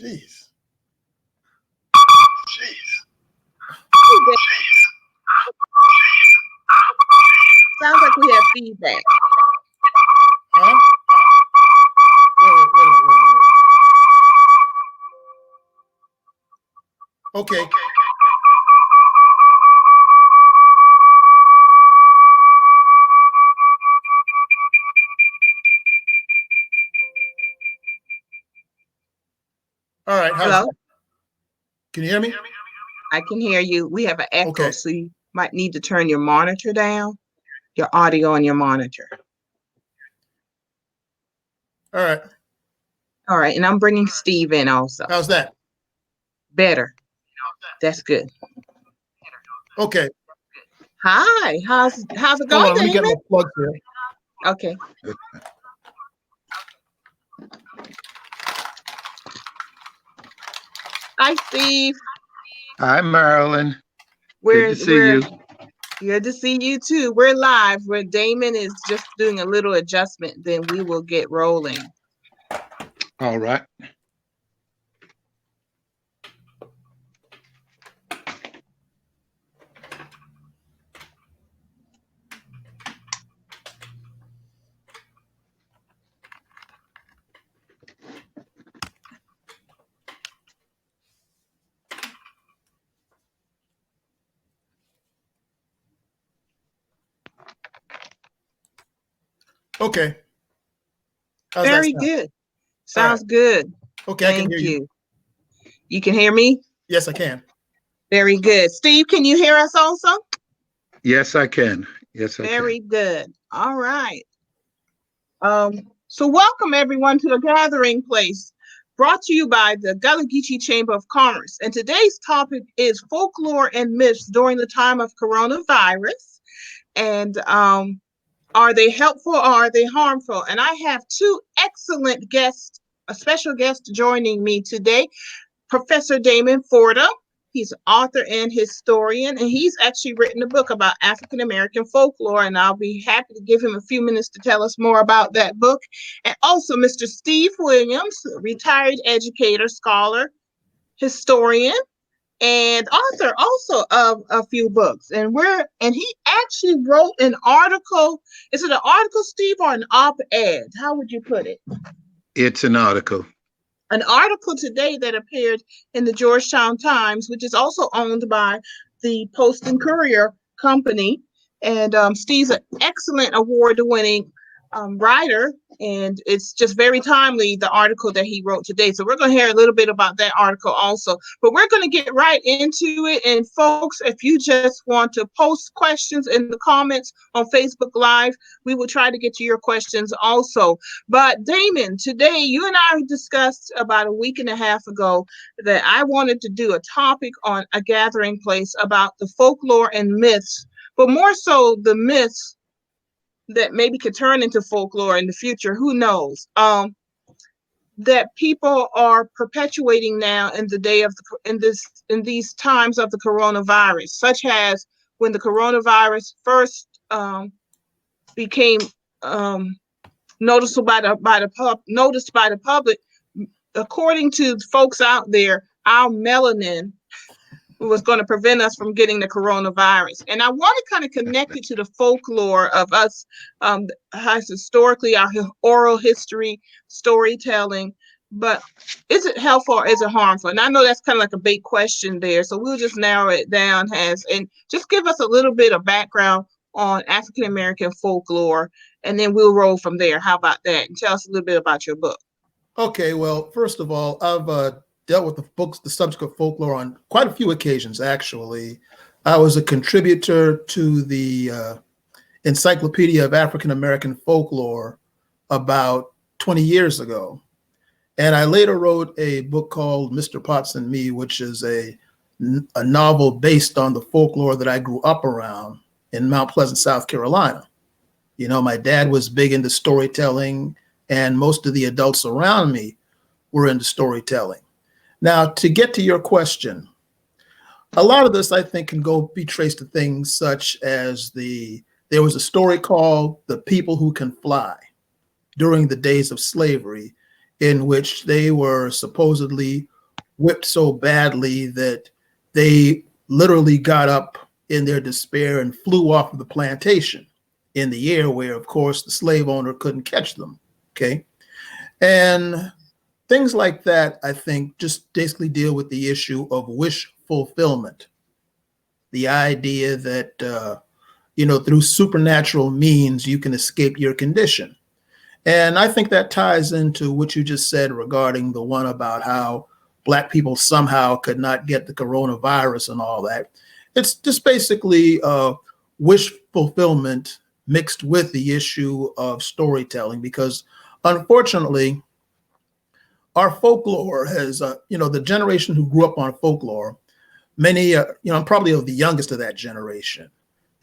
Jeez. Sounds like we have feedback. Huh? Wait a minute. Okay. All right. Hello? Can you hear me? I can hear you. We have an echo, Okay. so you might need to turn your monitor down, your audio on your monitor. All right. All right, and I'm bringing Steve in also. How's that? Better. That's good. Okay. Hi, how's it Hold going, on, let me get Damon? my plugs here. Okay. Hi, Steve. Hi, Marilyn. Good to see you. Good to see you too. We're live where Damon is just doing a little adjustment, then we will get rolling. All right. Okay. How's Very that sound? good. Sounds good. Okay, I can Thank hear you. you. You can hear me? Yes, I can. Very good. Steve, can you hear us also? Yes, I can. Yes, I Very can. good. All right. So welcome everyone to the Gathering Place, brought to you by the Gullah Geechee Chamber of Commerce. And today's topic is folklore and myths during the time of coronavirus. And are they helpful or are they harmful? And I have two excellent guests, a special guest joining me today, Professor Damon Fordham. He's an author and historian, and he's actually written a book about African American folklore, and I'll be happy to give him a few minutes to tell us more about that book. And also Mr. Steve Williams, retired educator, scholar, historian, and author also of a few books. And he actually wrote an article. Is it an article, Steve, or an op-ed? How would you put it? It's an article. An article today that appeared in the Georgetown Times, which is also owned by the Post and Courier Company. And Steve's an excellent award-winning writer, and it's just very timely, the article that he wrote today. So we're going to hear a little bit about that article also, but we're going to get right into it. And folks, if you just want to post questions in the comments on Facebook Live, we will try to get to your questions also. But Damon, today you and I discussed about a week and a half ago that I wanted to do a topic on A Gathering Place about the folklore and myths, but more so the myths that maybe could turn into folklore in the future, who knows, that people are perpetuating now in the day of in these times of the coronavirus, such as when the coronavirus first became noticed by the public. According to folks out there, our melanin was going to prevent us from getting the coronavirus. And I want to kind of connect it to the folklore of us, has historically our oral history, storytelling, but is it helpful or is it harmful? And I know that's kind of like a big question there. So we'll just narrow it down and just give us a little bit of background on African American folklore, and then we'll roll from there. How about that? And tell us a little bit about your book. Okay, well, first of all, I've dealt with the subject of folklore on quite a few occasions, actually. I was a contributor to the Encyclopedia of African American Folklore about 20 years ago. And I later wrote a book called Mr. Potts and Me, which is a novel based on the folklore that I grew up around in Mount Pleasant, South Carolina. You know, my dad was big into storytelling, and most of the adults around me were into storytelling. Now, to get to your question, a lot of this, I think, can be traced to things such as there was a story called The People Who Can Fly during the days of slavery in which they were supposedly whipped so badly that they literally got up in their despair and flew off of the plantation in the air, where, of course, the slave owner couldn't catch them. Okay. And things like that, I think, just basically deal with the issue of wish fulfillment. The idea that, through supernatural means, you can escape your condition. And I think that ties into what you just said regarding the one about how Black people somehow could not get the coronavirus and all that. It's just basically wish fulfillment mixed with the issue of storytelling, because unfortunately, our folklore has, the generation who grew up on folklore, many, I'm probably the youngest of that generation.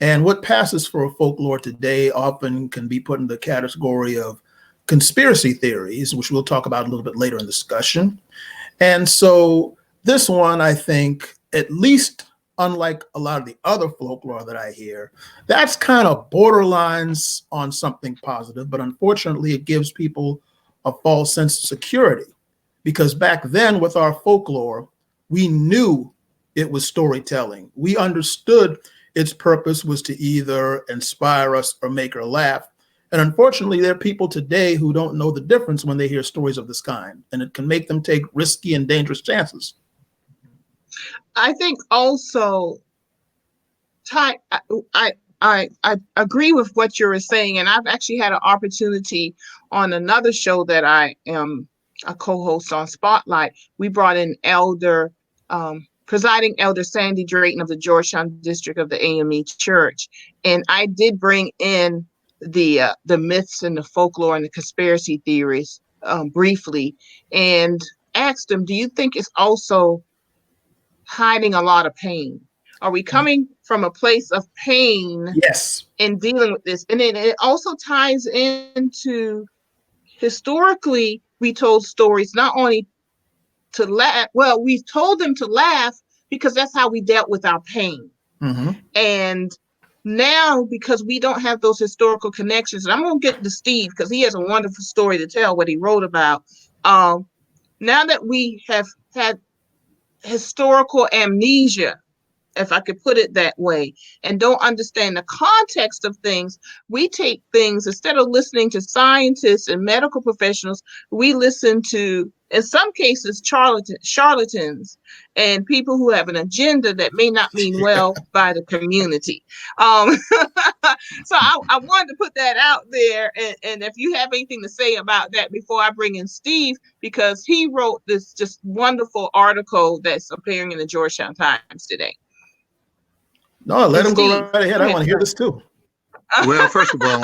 And what passes for a folklore today often can be put in the category of conspiracy theories, which we'll talk about a little bit later in the discussion. And so this one, I think, at least unlike a lot of the other folklore that I hear, that's kind of borderlines on something positive, but unfortunately it gives people a false sense of security. Because back then with our folklore, we knew it was storytelling. We understood its purpose was to either inspire us or make her laugh. And unfortunately, there are people today who don't know the difference when they hear stories of this kind, and it can make them take risky and dangerous chances. I think also, Ty, I agree with what you're saying, and I've actually had an opportunity on another show that I am a co-host on, Spotlight. We brought in Presiding Elder Sandy Drayton of the Georgetown District of the AME Church, and I did bring in the myths and the folklore and the conspiracy theories briefly, and asked them, do you think it's also hiding a lot of pain? Are we coming from a place of pain? Yes. In dealing with this? And then it also ties into, historically, we told stories not only to laugh. Well, we've told them to laugh because that's how we dealt with our pain. Mm-hmm. And now, because we don't have those historical connections, and I'm going to get to Steve because he has a wonderful story to tell what he wrote about. Now that we have had historical amnesia, if I could put it that way, and don't understand the context of things, we take things, instead of listening to scientists and medical professionals, we listen to, in some cases, charlatans and people who have an agenda that may not mean well by the community. So I wanted to put that out there. And if you have anything to say about that before I bring in Steve, because he wrote this just wonderful article that's appearing in the Georgetown Times today. No, let him go right ahead. I want to hear this too. Well, first of all,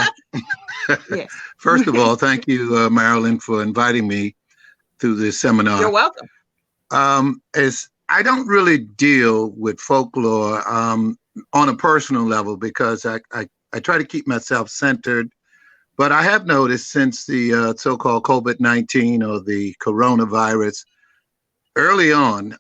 yes. First of all, thank you, Marilyn, for inviting me to this seminar. You're welcome. As I don't really deal with folklore on a personal level because I try to keep myself centered. But I have noticed since the so-called COVID-19 or the coronavirus, early on,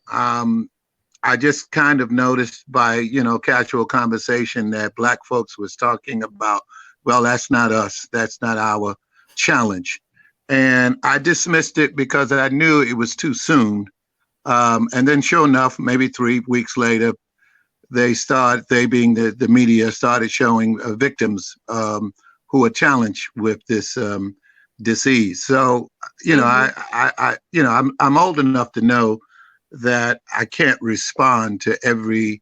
I just kind of noticed by, casual conversation that Black folks was talking about, well, that's not us. That's not our challenge. And I dismissed it because I knew it was too soon. And then sure enough, maybe 3 weeks later, they being the media, started showing victims who are challenged with this disease. So, I'm old enough to know that I can't respond to every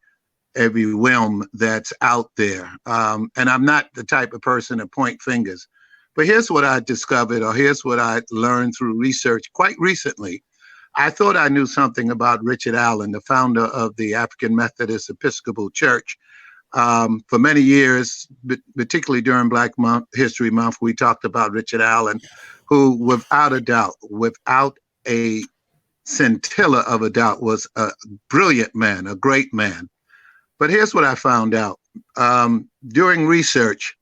whim that's out there. And I'm not the type of person to point fingers. But here's what I discovered, or here's what I learned through research quite recently. I thought I knew something about Richard Allen, the founder of the African Methodist Episcopal Church. For many years, particularly during Black History Month, we talked about Richard Allen, who without a doubt, without a scintilla of a doubt, was a brilliant man, a great man. But here's what I found out. During research,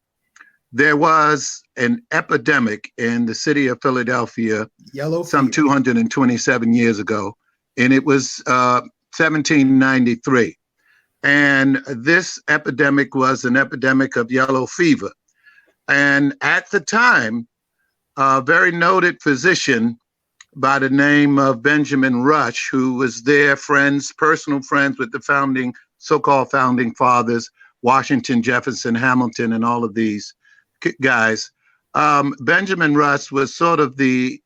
there was an epidemic in the city of Philadelphia some 227 years ago, and it was 1793. And this epidemic was an epidemic of yellow fever. And at the time, a very noted physician by the name of Benjamin Rush, who was their friends, personal friends with the so-called founding fathers, Washington, Jefferson, Hamilton, and all of these guys. Benjamin Rush was sort of the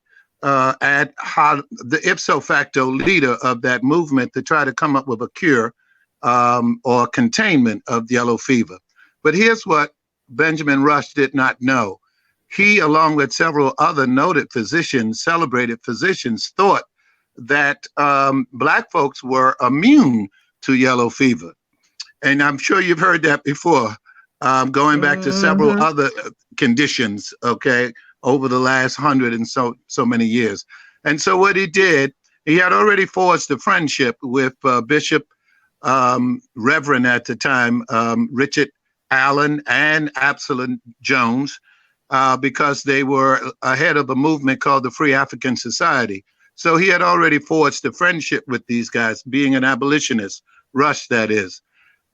ipso facto leader of that movement to try to come up with a cure or containment of yellow fever. But here's what Benjamin Rush did not know. He, along with several other noted physicians, celebrated physicians, thought that Black folks were immune to yellow fever. And I'm sure you've heard that before, going back to several other conditions, okay, over the last 100 and so many years. And so what he did, he had already forged a friendship with Bishop Reverend at the time, Richard Allen and Absalom Jones, because they were ahead of a movement called the Free African Society. So he had already forged a friendship with these guys, being an abolitionist, Rush that is.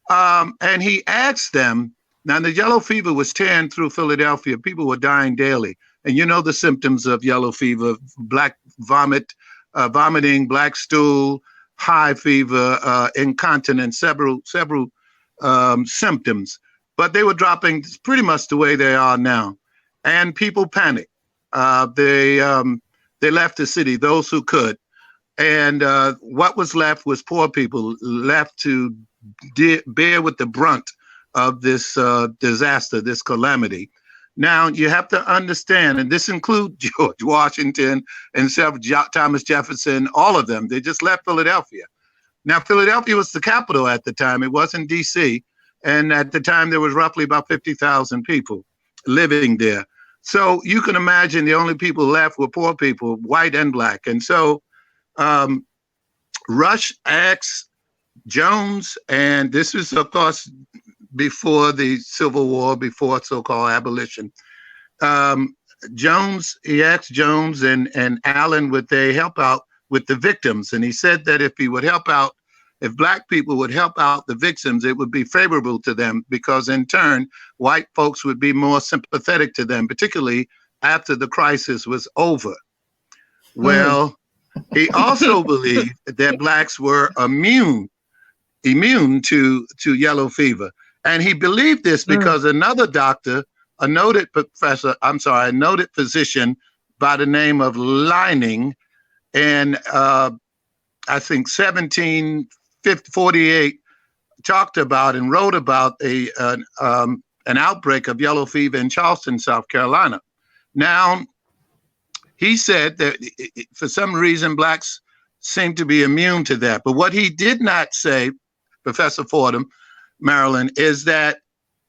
And he asked them, now the yellow fever was tearing through Philadelphia. People were dying daily. And you know the symptoms of yellow fever: black vomiting, black stool, high fever, incontinence, several symptoms. But they were dropping pretty much the way they are now. And people panicked. They left the city, those who could. And what was left was poor people left to bear with the brunt of this disaster, this calamity. Now, you have to understand, and this includes George Washington and Thomas Jefferson, all of them. They just left Philadelphia. Now, Philadelphia was the capital at the time. It wasn't D.C. And at the time, there was roughly about 50,000 people living there. So you can imagine the only people left were poor people, white and Black. And so Rush asked Jones, and this was, of course, before the Civil War, before so-called abolition. He asked Jones and Allen, would they help out with the victims? And he said that if Black people would help out the victims, it would be favorable to them, because in turn, white folks would be more sympathetic to them, particularly after the crisis was over. Well, he also believed that Blacks were immune to yellow fever. And he believed this because another doctor, a noted physician by the name of Lining, in I think 1748, talked about and wrote about an outbreak of yellow fever in Charleston, South Carolina. Now, he said that for some reason Blacks seem to be immune to that. But what he did not say, Professor Fordham, Maryland, is that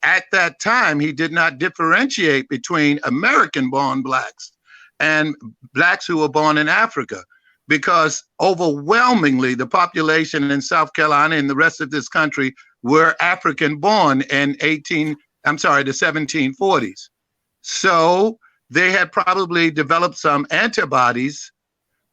at that time he did not differentiate between American-born Blacks and Blacks who were born in Africa, because overwhelmingly the population in South Carolina and the rest of this country were African-born in the 1740s. So they had probably developed some antibodies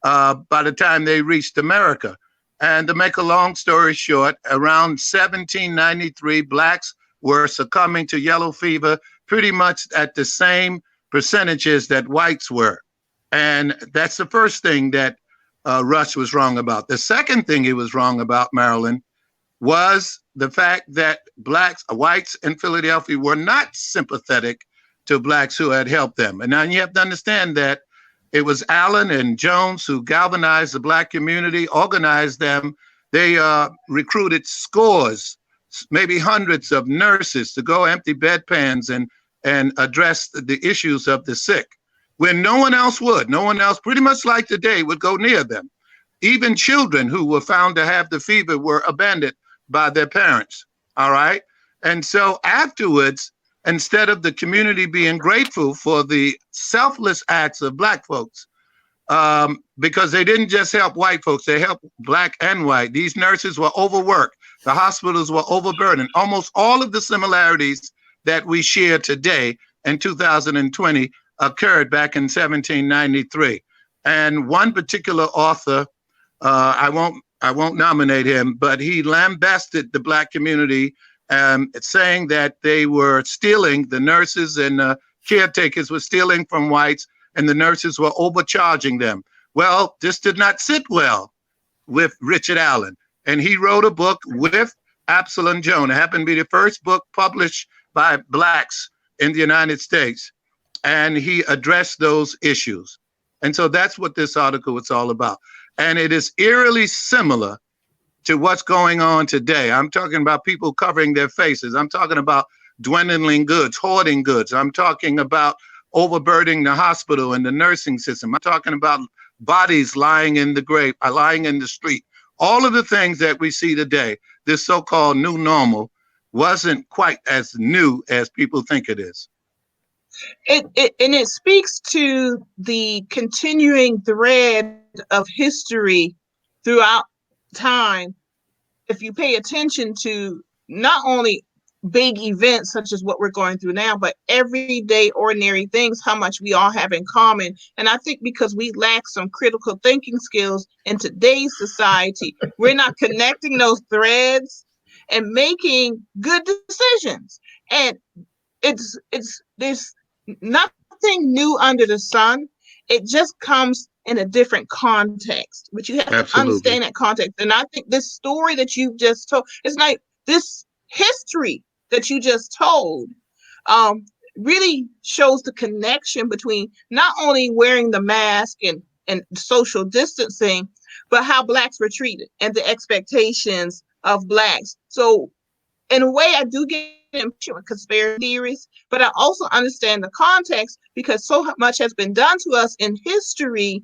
by the time they reached America. And to make a long story short, around 1793, Blacks were succumbing to yellow fever pretty much at the same percentages that whites were. And that's the first thing that Rush was wrong about. The second thing he was wrong about, Maryland, was the fact that whites in Philadelphia were not sympathetic to Blacks who had helped them. And now you have to understand that it was Allen and Jones who galvanized the Black community, organized them. They recruited scores, maybe hundreds of nurses to go empty bedpans and address the issues of the sick, when no one else would. No one else, pretty much like today, would go near them. Even children who were found to have the fever were abandoned by their parents, all right? And so afterwards, instead of the community being grateful for the selfless acts of Black folks, because they didn't just help white folks, they helped Black and white. These nurses were overworked. The hospitals were overburdened. Almost all of the similarities that we share today in 2020 occurred back in 1793. And one particular author, I won't nominate him, but he lambasted the Black community, saying that they were stealing, the nurses and caretakers were stealing from whites, and the nurses were overcharging them. Well, this did not sit well with Richard Allen. And he wrote a book with Absalom Jones. It happened to be the first book published by Blacks in the United States. And he addressed those issues. And so that's what this article was all about. And it is eerily similar to what's going on today. I'm talking about people covering their faces. I'm talking about dwindling goods, hoarding goods. I'm talking about overburdening the hospital and the nursing system. I'm talking about bodies lying in the grave, lying in the street. All of the things that we see today, this so-called new normal, wasn't quite as new as people think it is. It speaks to the continuing thread of history throughout time. If you pay attention to not only big events such as what we're going through now, but everyday ordinary things, how much we all have in common. And I think because we lack some critical thinking skills in today's society, we're not connecting those threads and making good decisions. And there's nothing new under the sun. It just comes in a different context, but you have to understand that context. And I think this story that you've just told, it's like this history that you just told really shows the connection between not only wearing the mask and social distancing, but how Blacks were treated and the expectations of Blacks. So in a way, I do get into conspiracy theories, but I also understand the context because so much has been done to us in history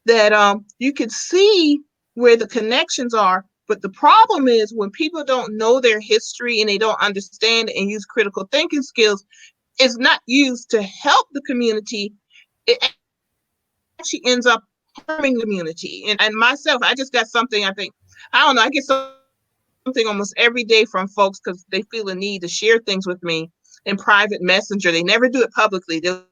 that you can see where the connections are. But the problem is when people don't know their history and they don't understand and use critical thinking skills, it's not used to help the community. It actually ends up harming the community. And myself, I just got something, I get something almost every day from folks because they feel a need to share things with me in private messenger. They never do it publicly. They'll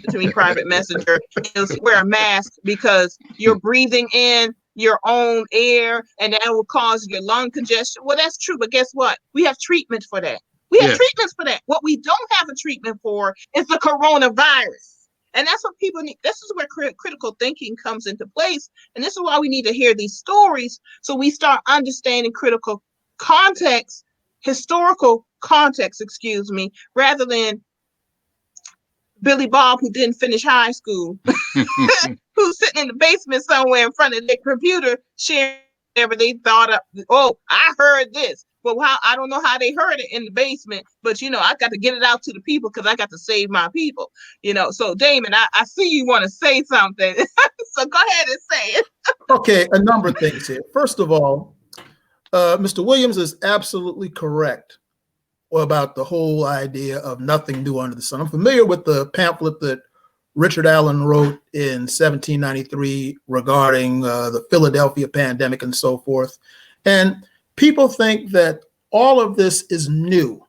to me private messenger. They'll wear a mask because you're breathing in your own air and that will cause your lung congestion. Well, that's true, but guess what? We have treatment for that. We have treatments for that. What we don't have a treatment for is the coronavirus. And that's what people need. This is where critical thinking comes into place. And this is why we need to hear these stories so we start understanding critical context, historical context, rather than Billy Bob, who didn't finish high school, who's sitting in the basement somewhere in front of their computer, sharing whatever they thought of. Oh, I heard this. Well, I don't know how they heard it in the basement, but I got to get it out to the people because I got to save my people. So Damon, I see you want to say something. So go ahead and say it. Okay, a number of things here. First of all, Mr. Williams is absolutely correct about the whole idea of nothing new under the sun. I'm familiar with the pamphlet that Richard Allen wrote in 1793 regarding the Philadelphia pandemic and so forth. And people think that all of this is new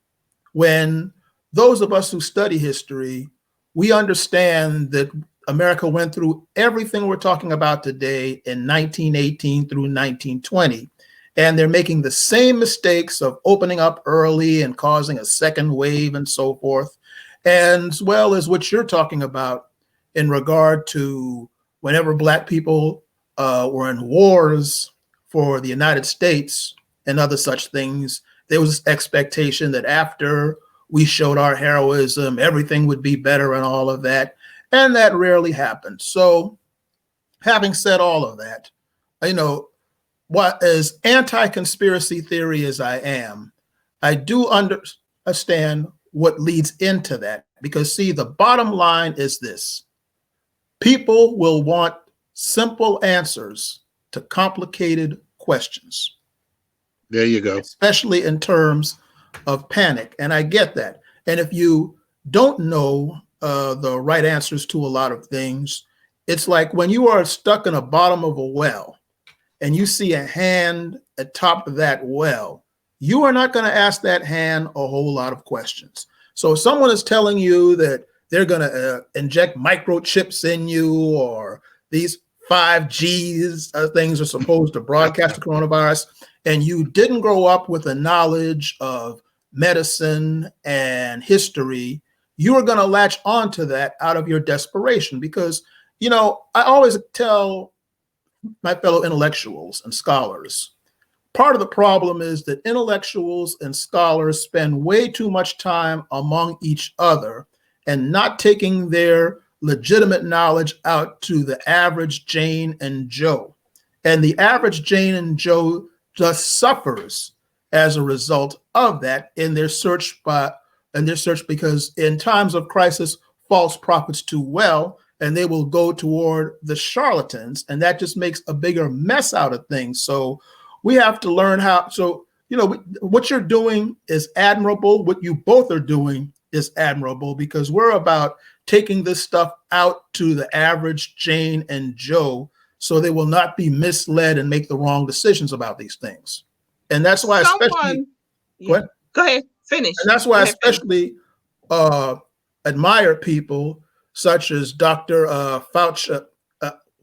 when those of us who study history, we understand that America went through everything we're talking about today in 1918 through 1920. And they're making the same mistakes of opening up early and causing a second wave and so forth, and as well as what you're talking about in regard to whenever Black people were in wars for the United States and other such things, there was this expectation that after we showed our heroism, everything would be better and all of that. And that rarely happened. So having said all of that, what as anti-conspiracy theory as I am, I do understand what leads into that. Because see, the bottom line is this. People will want simple answers to complicated questions. There you go. Especially in terms of panic. And I get that. And if you don't know the right answers to a lot of things, it's like when you are stuck in the bottom of a well and you see a hand at top of that well, you are not going to ask that hand a whole lot of questions. So if someone is telling you that they're going to inject microchips in you, or these 5Gs things are supposed to broadcast the coronavirus, and you didn't grow up with a knowledge of medicine and history, you are going to latch onto that out of your desperation because I always tell my fellow intellectuals and scholars, part of the problem is that intellectuals and scholars spend way too much time among each other and not taking their legitimate knowledge out to the average Jane and Joe. And the average Jane and Joe just suffers as a result of that in their search because in times of crisis, false prophets do well, and they will go toward the charlatans, and that just makes a bigger mess out of things. So we have to learn how. So, what you're doing is admirable. What you both are doing is admirable, because we're about taking this stuff out to the average Jane and Joe so they will not be misled and make the wrong decisions about these things. And that's why Go ahead, finish. And that's why I especially admire people such as Dr. Fauci.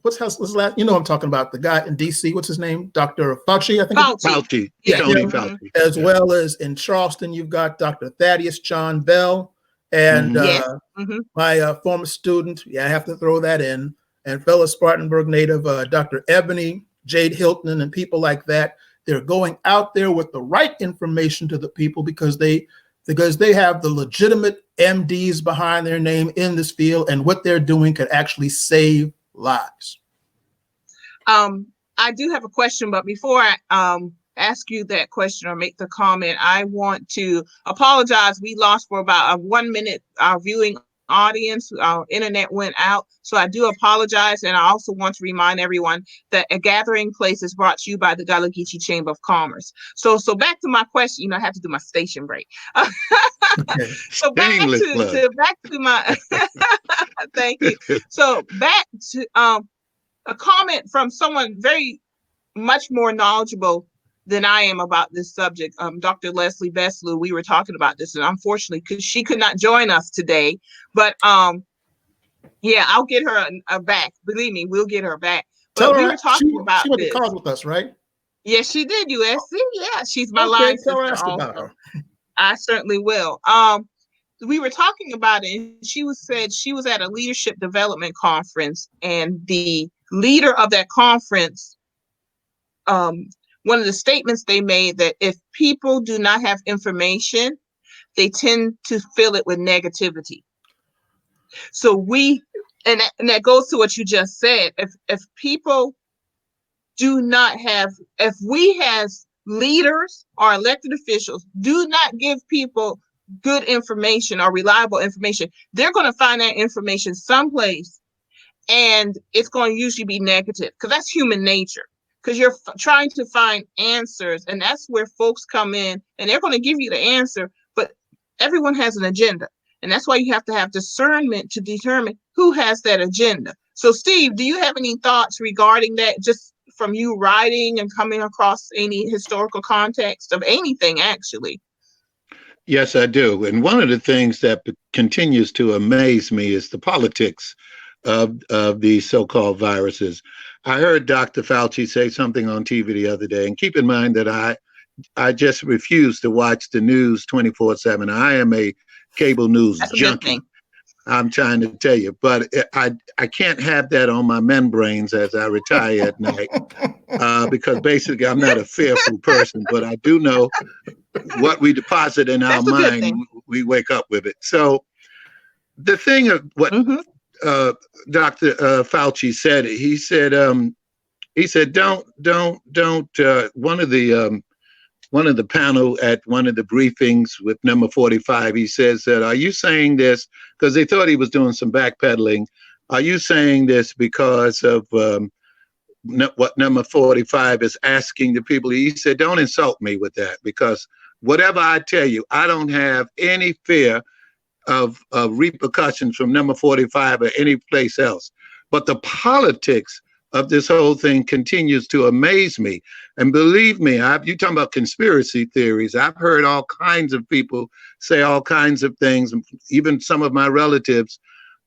What's his last? I'm talking about the guy in DC. What's his name? Dr. Fauci, I think. Fauci. Yeah, Tony Fauci. As well as in Charleston, you've got Dr. Thaddeus John Bell and my former student. Yeah, I have to throw that in. And fellow Spartanburg native, Dr. Ebony, Jade Hilton, and people like that. They're going out there with the right information to the people because they have the legitimate MDs behind their name in this field, and what they're doing could actually save lives. I do have a question, but before I ask you that question or make the comment, I want to apologize. We lost for about 1 minute our viewing audience. Our internet went out, so I do apologize. And I also want to remind everyone that A Gathering Place is brought to you by the Gullah Geechee Chamber of Commerce. So back to my question. I have to do my station break. Okay. So back to my thank you. So back to a comment from someone very much more knowledgeable than I am about this subject. Dr. Leslie Beslew, we were talking about this, and unfortunately, because she could not join us today, but yeah, I'll get her back. Believe me, we'll get her back. But we were talking about she went this. to college with us, right? Yes, she did, USC. Yeah, she's my line sister also. I certainly will. We were talking about it, and she said she was at a leadership development conference, and the leader of that conference, one of the statements they made, that if people do not have information, they tend to fill it with negativity. So and that goes to what you just said. If people do not have, if we as leaders or elected officials do not give people good information or reliable information, they're going to find that information someplace, and it's going to usually be negative, because that's human nature. Because you're trying to find answers, and that's where folks come in, and they're going to give you the answer, but everyone has an agenda. And that's why you have to have discernment to determine who has that agenda. So Steve, do you have any thoughts regarding that, just from you writing and coming across any historical context of anything, actually? Yes, I do. And one of the things that continues to amaze me is the politics of these so-called viruses. I heard Dr. Fauci say something on TV the other day, and keep in mind that I just refuse to watch the news 24/7. I am a cable news junkie. I'm trying to tell you, but I can't have that on my membranes as I retire at night, because basically I'm not a fearful person, but I do know what we deposit in our mind, we wake up with it. So the thing of what Dr. Fauci said, he said, don't. One of the panel at one of the briefings with number 45, he says that, are you saying this because they thought he was doing some backpedaling? Are you saying this because of what number 45 is asking the people? He said, don't insult me with that, because whatever I tell you, I don't have any fear of repercussions from number 45 or any place else. But the politics of this whole thing continues to amaze me. And believe me, you're talking about conspiracy theories. I've heard all kinds of people say all kinds of things. Even some of my relatives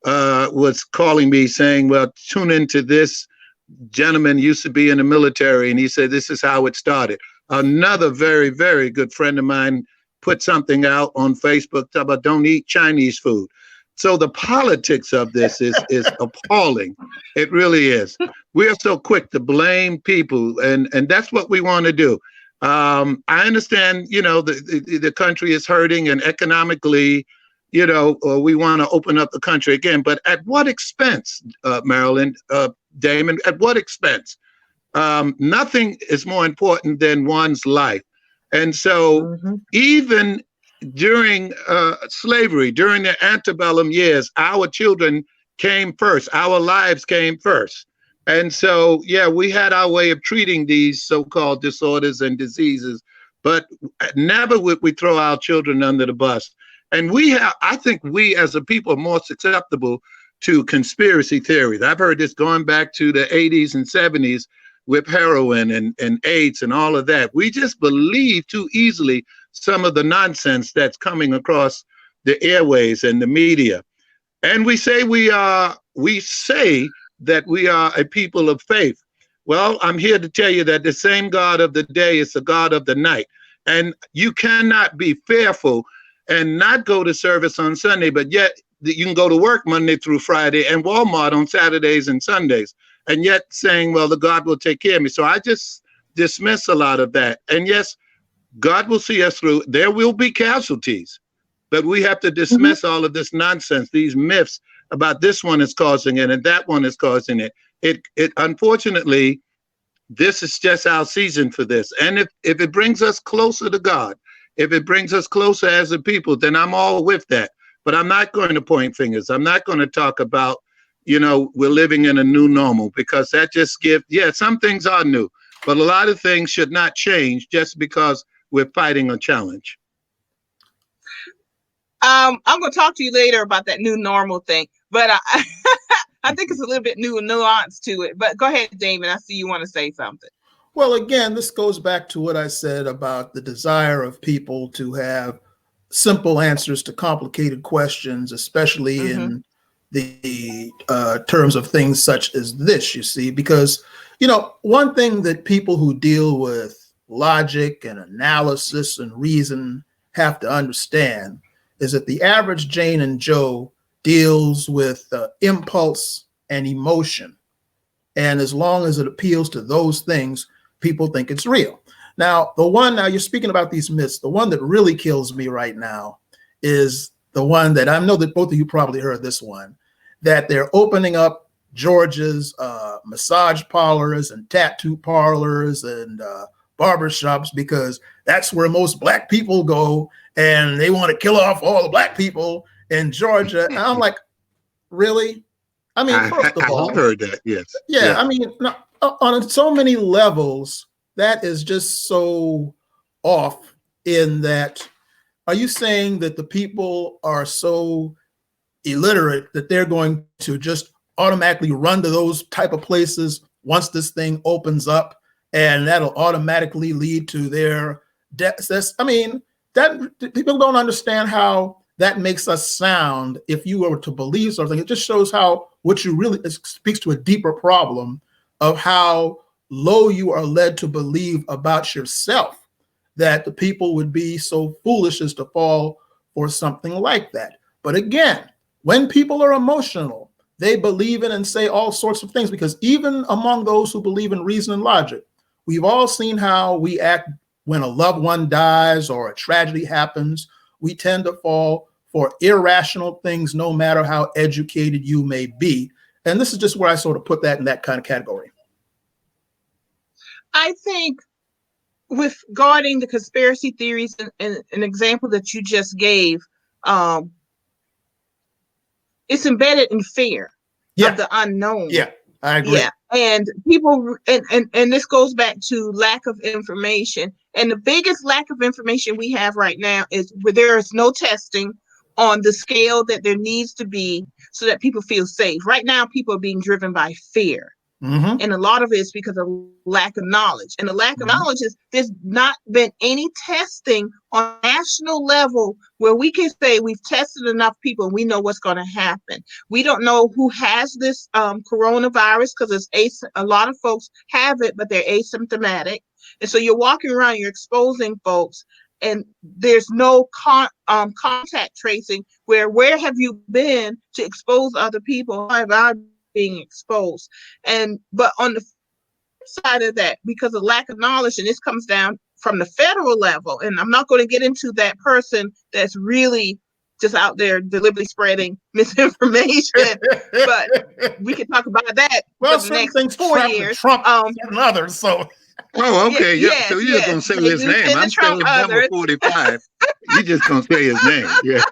was calling me saying, well, tune into this gentleman used to be in the military, and he said, this is how it started. Another very, very good friend of mine put something out on Facebook about don't eat Chinese food. So the politics of this is appalling. It really is. We are so quick to blame people, and that's what we want to do. I understand, the country is hurting, and economically, we want to open up the country again. But at what expense, Marilyn, Damon? At what expense? Nothing is more important than one's life. And so even during slavery, during the antebellum years, our children came first. Our lives came first. And so, yeah, we had our way of treating these so-called disorders and diseases, but never would we throw our children under the bus. And I think we as a people are more susceptible to conspiracy theories. I've heard this going back to the 80s and 70s with heroin and AIDS and all of that. We just believe too easily some of the nonsense that's coming across the airways and the media. And we say that we are a people of faith. Well, I'm here to tell you that the same God of the day is the God of the night. And you cannot be fearful and not go to service on Sunday, but yet you can go to work Monday through Friday and Walmart on Saturdays and Sundays, and yet saying, well, the God will take care of me. So I just dismiss a lot of that. And yes, God will see us through. There will be casualties, but we have to dismiss all of this nonsense, these myths about this one is causing it and that one is causing it. It unfortunately, this is just our season for this. And if it brings us closer to God, if it brings us closer as a people, then I'm all with that. But I'm not going to point fingers. I'm not going to talk about, we're living in a new normal, because that just some things are new, but a lot of things should not change just because we're fighting a challenge. I'm going to talk to you later about that new normal thing, but I think it's a little bit new nuance to it. But go ahead, Damon. I see you want to say something. Well, again, this goes back to what I said about the desire of people to have simple answers to complicated questions, especially in the terms of things such as this, you see, because, one thing that people who deal with logic and analysis and reason have to understand is that the average Jane and Joe deals with impulse and emotion. And as long as it appeals to those things, people think it's real. Now, you're speaking about these myths. The one that really kills me right now is the one that I know that both of you probably heard this one, that they're opening up Georgia's massage parlors and tattoo parlors and barbershops because that's where most Black people go, and they want to kill off all the Black people in Georgia. And I'm like, really? I mean, first of all, I've heard that, yes. Yeah, I mean, on so many levels, that is just so off in that. Are you saying that the people are so illiterate that they're going to just automatically run to those type of places once this thing opens up, and that'll automatically lead to their deaths? I mean, that people don't understand how that makes us sound. If you were to believe something, it just shows how what you really speaks to a deeper problem of how low you are led to believe about yourself, that the people would be so foolish as to fall for something like that. But again, when people are emotional, they believe in and say all sorts of things, because even among those who believe in reason and logic, we've all seen how we act when a loved one dies or a tragedy happens. We tend to fall for irrational things, no matter how educated you may be. And this is just where I sort of put that in that kind of category. I think with guarding the conspiracy theories and an example that you just gave, it's embedded in fear of the unknown. Yeah, I agree. Yeah, and people, and this goes back to lack of information. And the biggest lack of information we have right now is where there is no testing on the scale that there needs to be so that people feel safe. Right now, people are being driven by fear. And a lot of it is because of lack of knowledge. And the lack of knowledge is there's not been any testing on national level where we can say we've tested enough people and we know what's going to happen. We don't know who has this coronavirus, because a lot of folks have it, but they're asymptomatic. And so you're walking around, you're exposing folks. and there's no contact tracing. Where have you been to expose other people? How have I being exposed? But on the side of that, because of lack of knowledge, and this comes down from the federal level, and I'm not going to get into that person that's really just out there deliberately spreading misinformation, but we can talk about that well, for the certain next things 4 Trump years. certain others. So Oh, okay. Yeah. Yes, So you're just gonna say they his do name. tend to I'm trump still number others. 45. You just gonna say his name. Yeah.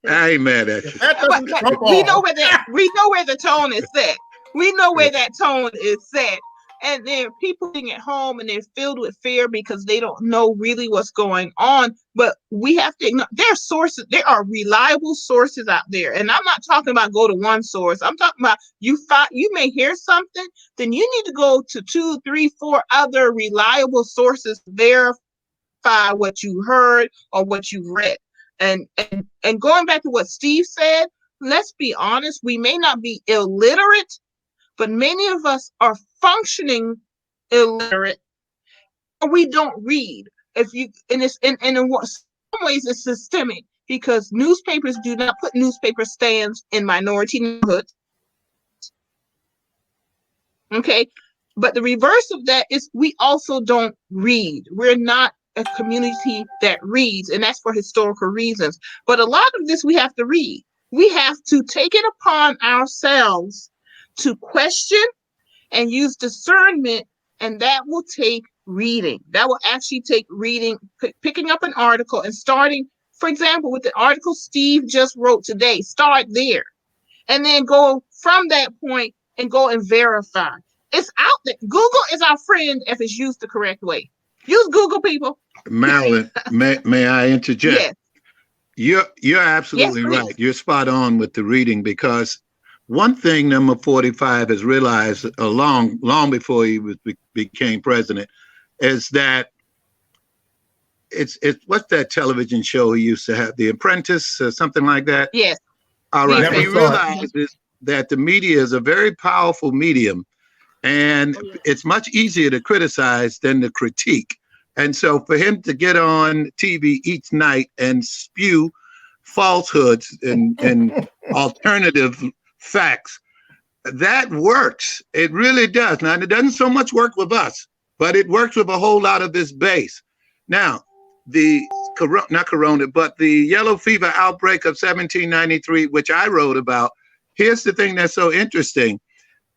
I ain't mad at you. that doesn't But trump we all. know where the tone is set. We know where that tone is set. And then people being at home and they're filled with fear because they don't know really what's going on. But we have to ignore there are sources, there are reliable sources out there. And I'm not talking about go to one source. I'm talking about you may hear something, then you need to go to 2, 3, 4 other reliable sources to verify what you heard or what you read. And going back to what Steve said, let's be honest, we may not be illiterate, but many of us are functioning illiterate, or we don't read. If you and it's in some ways it's systemic, because newspapers do not put newspaper stands in minority neighborhoods. Okay, but the reverse of that is we also don't read. We're not a community that reads, and that's for historical reasons. But a lot of this we have to read. We have to take it upon ourselves to question and use discernment, and that will take reading. That will actually take reading, picking up an article and starting, for example, with the article Steve just wrote today. Start there, and then go from that point and go and verify. It's out there. Google is our friend if it's used the correct way. Use Google, people. Marilyn, may I interject? Yes. You're absolutely Yes, right. You're spot on with the reading, because one thing number 45 has realized long before he became president is that it's what's that television show he used to have, The Apprentice, or something like that? Yes. All right. Never He saw it. realizes that the media is a very powerful medium, and it's much easier to criticize than to critique. And so for him to get on TV each night and spew falsehoods and alternative facts, that works. It really does. Now, it doesn't so much work with us, but it works with a whole lot of this base. Now, the yellow fever outbreak of 1793, which I wrote about, here's the thing that's so interesting.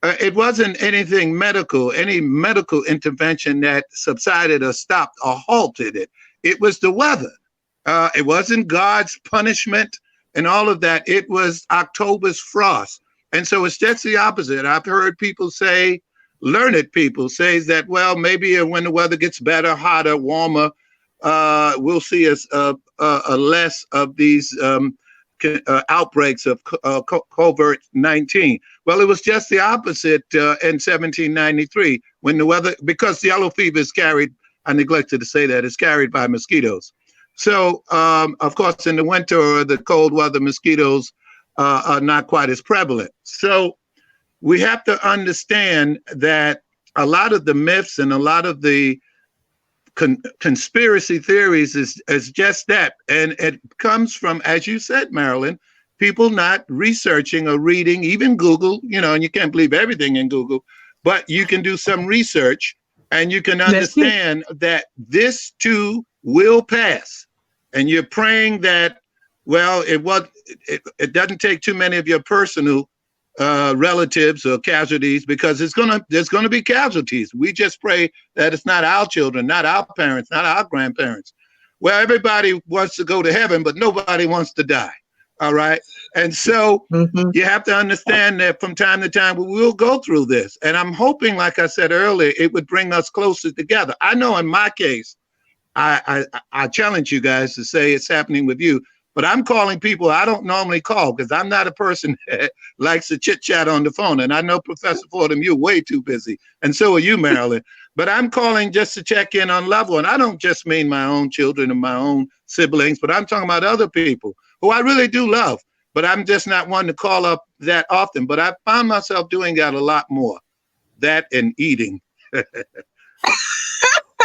It wasn't anything medical, any medical intervention that subsided or stopped or halted it. It was the weather. It wasn't God's punishment and all of that. It was October's frost. And so it's just the opposite. I've heard people say, learned people say that, well, maybe when the weather gets better, hotter, warmer, we'll see a less of these outbreaks of COVID-19. Well, it was just the opposite in 1793 when the weather, because the yellow fever is carried, I neglected to say that, it's carried by mosquitoes. So, of course, in the winter or the cold weather, mosquitoes are not quite as prevalent. So we have to understand that a lot of the myths and a lot of the conspiracy theories is just that. And it comes from, as you said, Marilyn, people not researching or reading, even Google, and you can't believe everything in Google, but you can do some research and you can understand that this too will pass. And you're praying that, well, it doesn't take too many of your personal relatives or casualties, because there's gonna be casualties. We just pray that it's not our children, not our parents, not our grandparents. Well, everybody wants to go to heaven, but nobody wants to die. All right. And so you have to understand that from time to time, we will go through this. And I'm hoping, like I said earlier, it would bring us closer together. I know in my case, I challenge you guys to say it's happening with you, but I'm calling people I don't normally call, because I'm not a person that likes to chit chat on the phone. And I know, Professor Fordham, you're way too busy. And so are you, Marilyn. But I'm calling just to check in on loved one. I don't just mean my own children and my own siblings, but I'm talking about other people who I really do love. But I'm just not one to call up that often. But I found myself doing that a lot more, that and eating.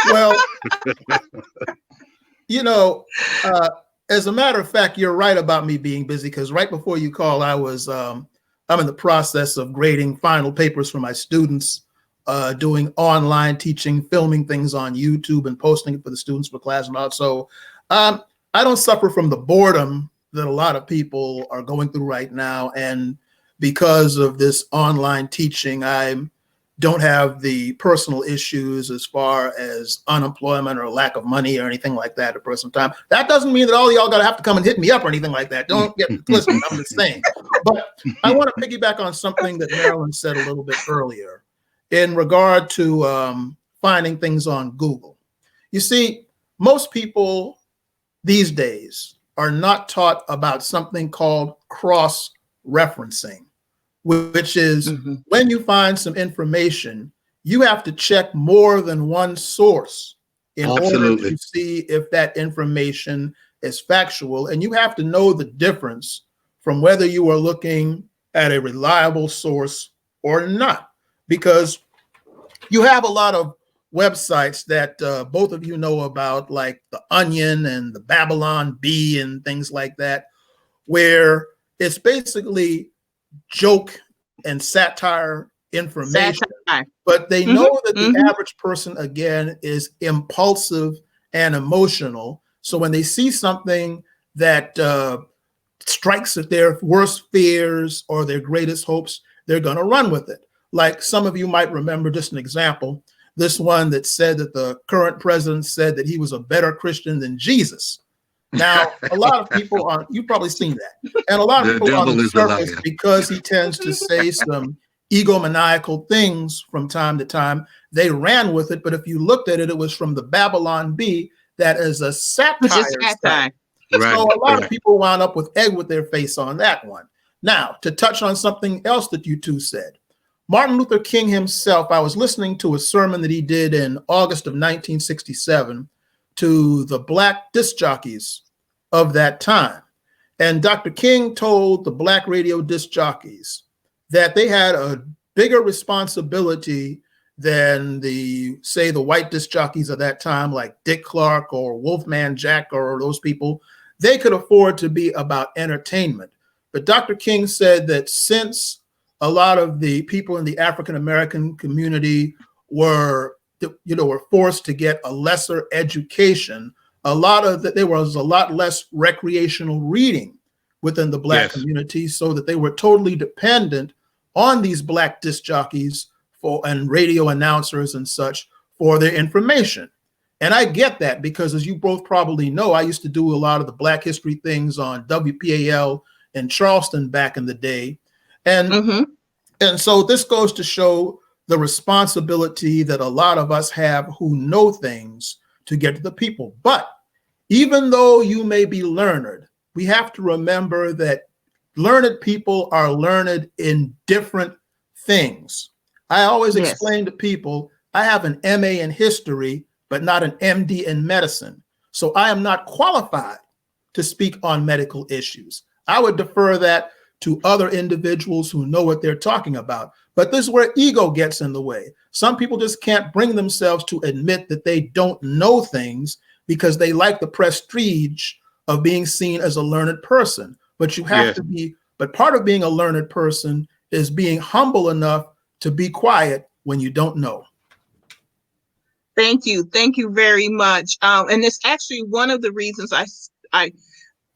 Well, you know, as a matter of fact, you're right about me being busy, because right before you called, I'm in the process of grading final papers for my students, doing online teaching, filming things on YouTube and posting it for the students for class and all. So I don't suffer from the boredom that a lot of people are going through right now. And because of this online teaching, I don't have the personal issues as far as unemployment or lack of money or anything like that at the present time. That doesn't mean that all y'all gotta have to come and hit me up or anything like that. Don't get twisted. I'm just saying. But I want to piggyback on something that Marilyn said a little bit earlier in regard to finding things on Google. You see, most people these days are not taught about something called cross-referencing, which is when you find some information, you have to check more than one source in order to see if that information is factual. And you have to know the difference from whether you are looking at a reliable source or not, because you have a lot of websites that both of you know about, like The Onion and the Babylon Bee and things like that, where it's basically joke and satire information, but they know that the average person, again, is impulsive and emotional. So when they see something that strikes at their worst fears or their greatest hopes, they're going to run with it. Like some of you might remember, just an example, this one that said that the current president said that he was a better Christian than Jesus. Now, a lot of people you've probably seen that. And a lot of people on the surface, because he tends to say some egomaniacal things from time to time, they ran with it. But if you looked at it, it was from the Babylon Bee, that is a satire. Right, so a lot of people wound up with egg with their face on that one. Now, to touch on something else that you two said, Martin Luther King himself, I was listening to a sermon that he did in August of 1967 to the black disc jockeys of that time. And Dr. King told the black radio disc jockeys that they had a bigger responsibility than the white disc jockeys of that time, like Dick Clark or Wolfman Jack or those people. They could afford to be about entertainment. But Dr. King said that since a lot of the people in the African-American community were forced to get a lesser education, there was a lot less recreational reading within the black community, so that they were totally dependent on these black disc jockeys and radio announcers and such for their information. And I get that, because as you both probably know, I used to do a lot of the Black history things on WPAL in Charleston back in the day. And so this goes to show the responsibility that a lot of us have who know things to get to the people. But even though you may be learned, we have to remember that learned people are learned in different things. I always explain to people, I have an MA in history, but not an MD in medicine. So I am not qualified to speak on medical issues. I would defer that to other individuals who know what they're talking about. But this is where ego gets in the way. Some people just can't bring themselves to admit that they don't know things because they like the prestige of being seen as a learned person. But you have to be, but part of being a learned person is being humble enough to be quiet when you don't know. Thank you. Thank you very much. And it's actually one of the reasons I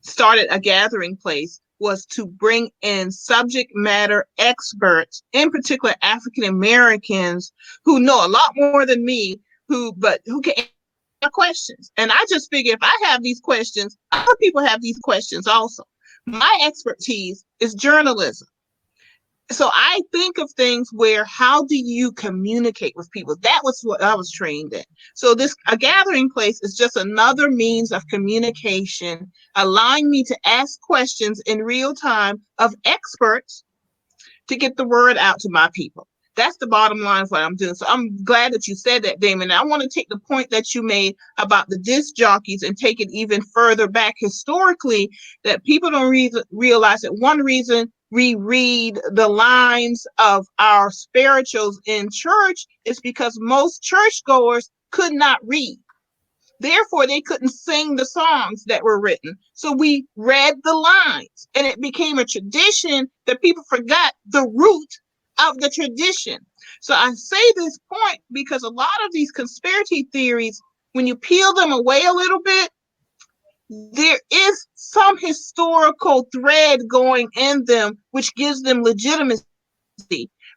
started a gathering place, was to bring in subject matter experts, in particular African Americans, who know a lot more than me, who can answer questions. And I just figure if I have these questions, other people have these questions also. My expertise is journalism. So I think of things where, how do you communicate with people? That was what I was trained in. So a gathering place is just another means of communication, allowing me to ask questions in real time of experts to get the word out to my people. That's the bottom line of what I'm doing. So I'm glad that you said that, Damon. I want to take the point that you made about the disc jockeys and take it even further back historically, that people don't realize that one reason we read the lines of our spirituals in church is because most churchgoers could not read. Therefore, they couldn't sing the songs that were written. So we read the lines, and it became a tradition that people forgot the root of the tradition. So I say this point because a lot of these conspiracy theories, when you peel them away a little bit, there is some historical thread going in them, which gives them legitimacy.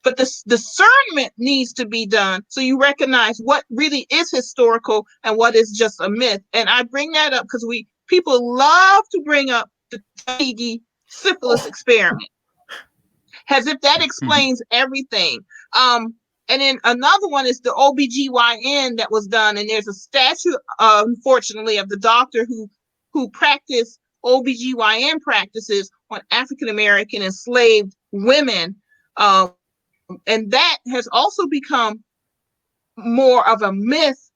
But the discernment needs to be done so you recognize what really is historical and what is just a myth. And I bring that up because people love to bring up the Tuskegee syphilis experiment, as if that explains everything. And then another one is the OBGYN that was done, and there's a statue, unfortunately, of the doctor who practiced OBGYN practices on African American enslaved women. And that has also become more of a myth,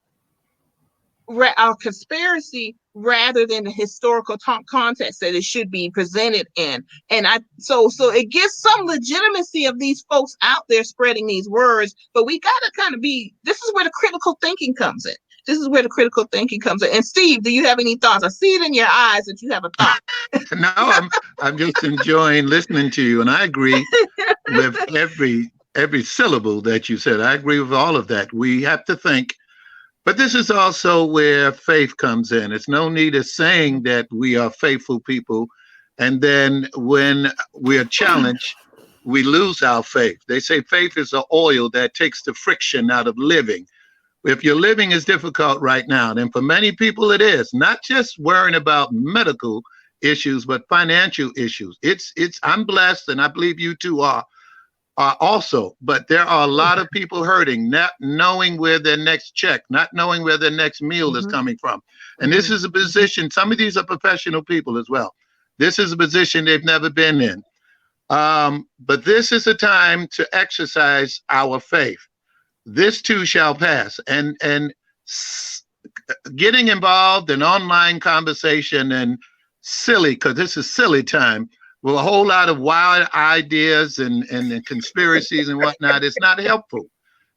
a conspiracy, rather than the historical context that it should be presented in. And so it gives some legitimacy of these folks out there spreading these words, but we got to kind of this is where the critical thinking comes in. This is where the critical thinking comes in. And Steve, do you have any thoughts? I see it in your eyes that you have a thought. No, I'm just enjoying listening to you, and I agree with every syllable that you said. I agree with all of that. We have to think, but this is also where faith comes in. It's no need of saying that we are faithful people, and then when we are challenged, we lose our faith. They say faith is an oil that takes the friction out of living. If your living is difficult right now, then for many people it is, not just worrying about medical issues, but financial issues. I'm blessed, and I believe you two are also, but there are a lot of people hurting, not knowing where their next check, not knowing where their next meal is coming from. And this is a position, some of these are professional people as well. This is a position they've never been in. But this is a time to exercise our faith. This too shall pass. And getting involved in online conversation and silly, because this is silly time, with a whole lot of wild ideas and conspiracies and whatnot, it's not helpful.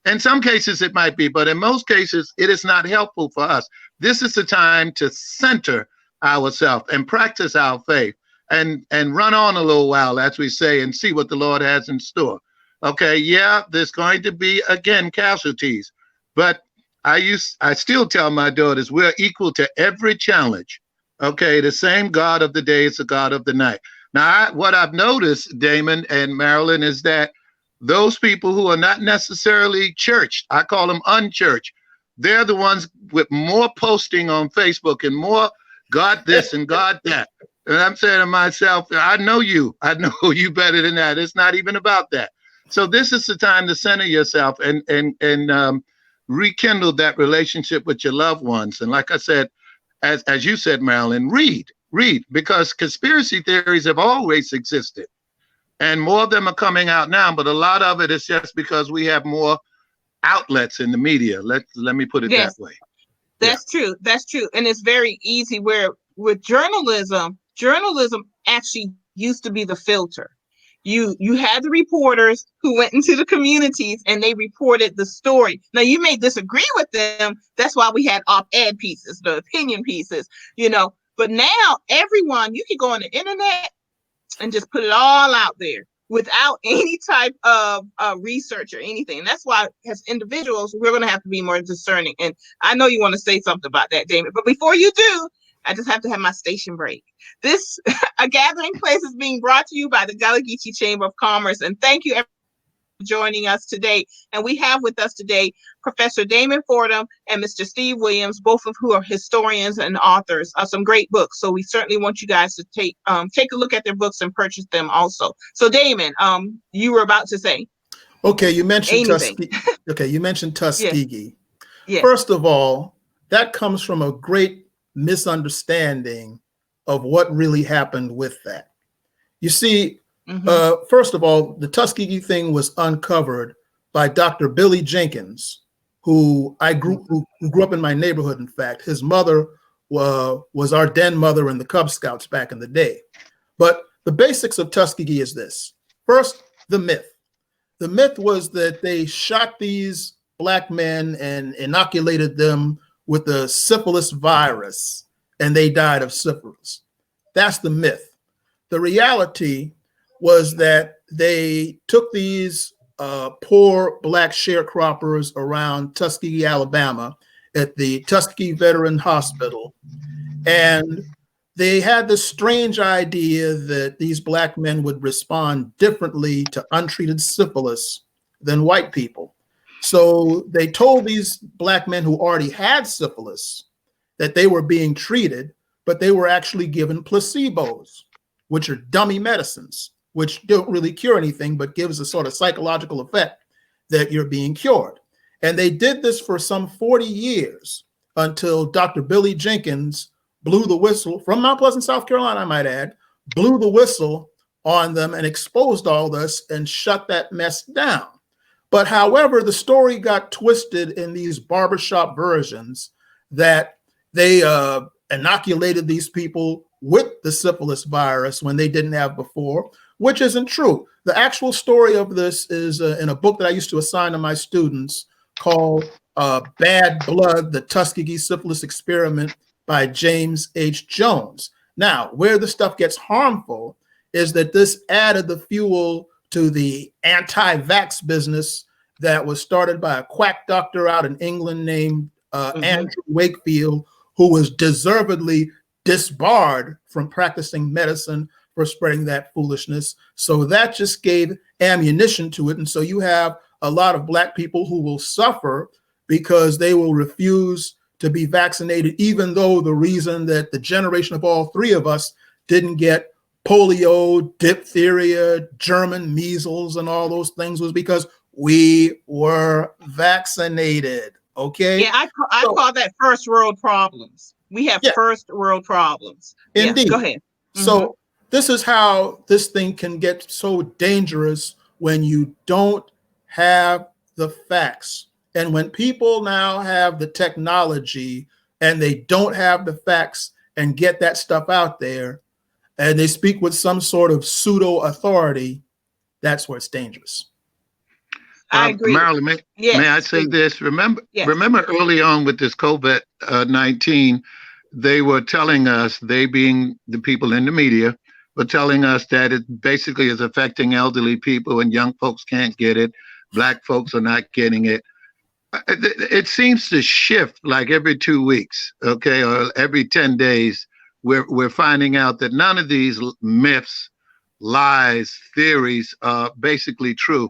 In some cases it might be, but in most cases it is not helpful for us. This is the time to center ourselves and practice our faith and run on a little while, as we say, and see what the Lord has in store. Okay, yeah, there's going to be, again, casualties, but I still tell my daughters we're equal to every challenge. Okay, the same God of the day is the God of the night. Now, what I've noticed, Damon and Marilyn, is that those people who are not necessarily churched, I call them unchurched, they're the ones with more posting on Facebook and more God this and God that. And I'm saying to myself, I know you better than that. It's not even about that. So this is the time to center yourself and rekindle that relationship with your loved ones. And like I said, as you said, Marilyn, read, because conspiracy theories have always existed. And more of them are coming out now, but a lot of it is just because we have more outlets in the media. Let me put it that way. That's true. That's true. And it's very easy where with journalism actually used to be the filter. You had the reporters who went into the communities and they reported the story. Now, you may disagree with them. That's why we had op-ed pieces, the opinion pieces, But now everyone, you can go on the internet and just put it all out there without any type of research or anything. And that's why, as individuals, we're going to have to be more discerning. And I know you want to say something about that, Damon. But before you do, I just have to have my station break. This A Gathering Place is being brought to you by the Gullah Geechee Chamber of Commerce. And thank you everyone for joining us today. And we have with us today Professor Damon Fordham and Mr. Steve Williams, both of who are historians and authors of some great books. So we certainly want you guys to take a look at their books and purchase them also. So Damon, you were about to say. Okay, you mentioned Tuskegee. Yeah. First of all, that comes from a great misunderstanding of what really happened with that. You see, first of all, the Tuskegee thing was uncovered by Dr. Billy Jenkins, who grew up in my neighborhood. In fact, his mother was our den mother in the Cub Scouts back in the day. But the basics of Tuskegee is this. First, the myth. The myth was that they shot these black men and inoculated them with the syphilis virus, and they died of syphilis. That's the myth. The reality was that they took these poor black sharecroppers around Tuskegee, Alabama, at the Tuskegee Veteran Hospital, and they had this strange idea that these black men would respond differently to untreated syphilis than white people. So they told these black men who already had syphilis that they were being treated, but they were actually given placebos, which are dummy medicines, which don't really cure anything, but gives a sort of psychological effect that you're being cured. And they did this for some 40 years until Dr. Billy Jenkins blew the whistle from Mount Pleasant, South Carolina, I might add, blew the whistle on them and exposed all this and shut that mess down. But however, the story got twisted in these barbershop versions that they inoculated these people with the syphilis virus when they didn't have before, which isn't true. The actual story of this is in a book that I used to assign to my students called Bad Blood, the Tuskegee Syphilis Experiment by James H. Jones. Now, where the stuff gets harmful is that this added the fuel to the anti-vax business that was started by a quack doctor out in England named Andrew Wakefield, who was deservedly disbarred from practicing medicine for spreading that foolishness. So that just gave ammunition to it. And so you have a lot of black people who will suffer because they will refuse to be vaccinated, even though the reason that the generation of all three of us didn't get polio, diphtheria, German measles, and all those things was because we were vaccinated. Okay. Yeah, I call that first world problems. We have first world problems. Indeed. Yeah, go ahead. So this is how this thing can get so dangerous when you don't have the facts. And when people now have the technology and they don't have the facts and get that stuff out there and they speak with some sort of pseudo authority, that's where it's dangerous. I agree. Marilyn, may I say this? Remember early on with this COVID-19, they were telling us, they being the people in the media, were telling us that it basically is affecting elderly people and young folks can't get it. Black folks are not getting it. It seems to shift like every 2 weeks, okay, or every 10 days. We're finding out that none of these myths, lies, theories are basically true.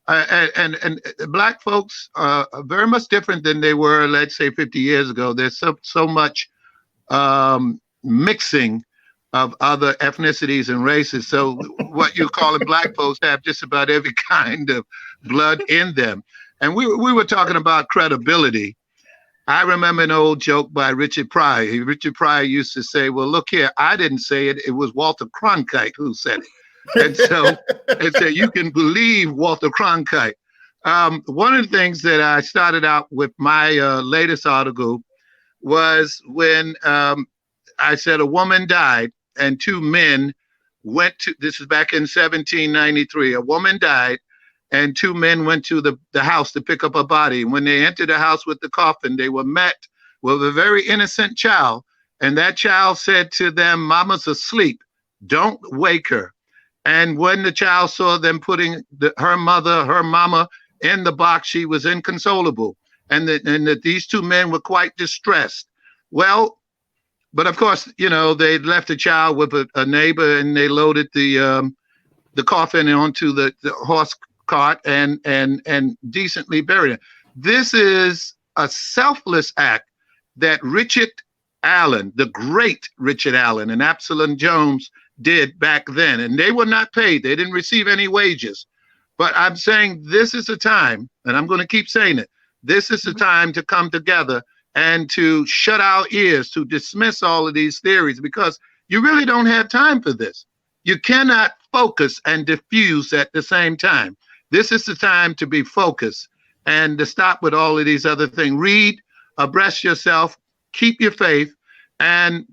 And Black folks are very much different than they were, let's say, 50 years ago. There's so much mixing of other ethnicities and races. So what you're calling Black folks have just about every kind of blood in them. And we were talking about credibility. I remember an old joke by Richard Pryor. Richard Pryor used to say, well, look here, I didn't say it. It was Walter Cronkite who said it. And so you can believe Walter Cronkite. One of the things that I started out with my latest article was when I said a woman died and two men went to, this is back in 1793, a woman died and two men went to the house to pick up a body. And when they entered the house with the coffin, they were met with a very innocent child. And that child said to them, "Mama's asleep. Don't wake her." And when the child saw them putting her mama in the box, she was inconsolable. And that these two men were quite distressed. Well, but of course, you know, they left the child with a neighbor and they loaded the coffin onto the horse cart and decently buried it. This is a selfless act that Richard Allen, the great Richard Allen, and Absalom Jones did back then. And they were not paid. They didn't receive any wages. But I'm saying this is a time, and I'm going to keep saying it, this is the time to come together and to shut our ears, to dismiss all of these theories, because you really don't have time for this. You cannot focus and diffuse at the same time. This is the time to be focused and to stop with all of these other things. Read, abreast yourself, keep your faith, and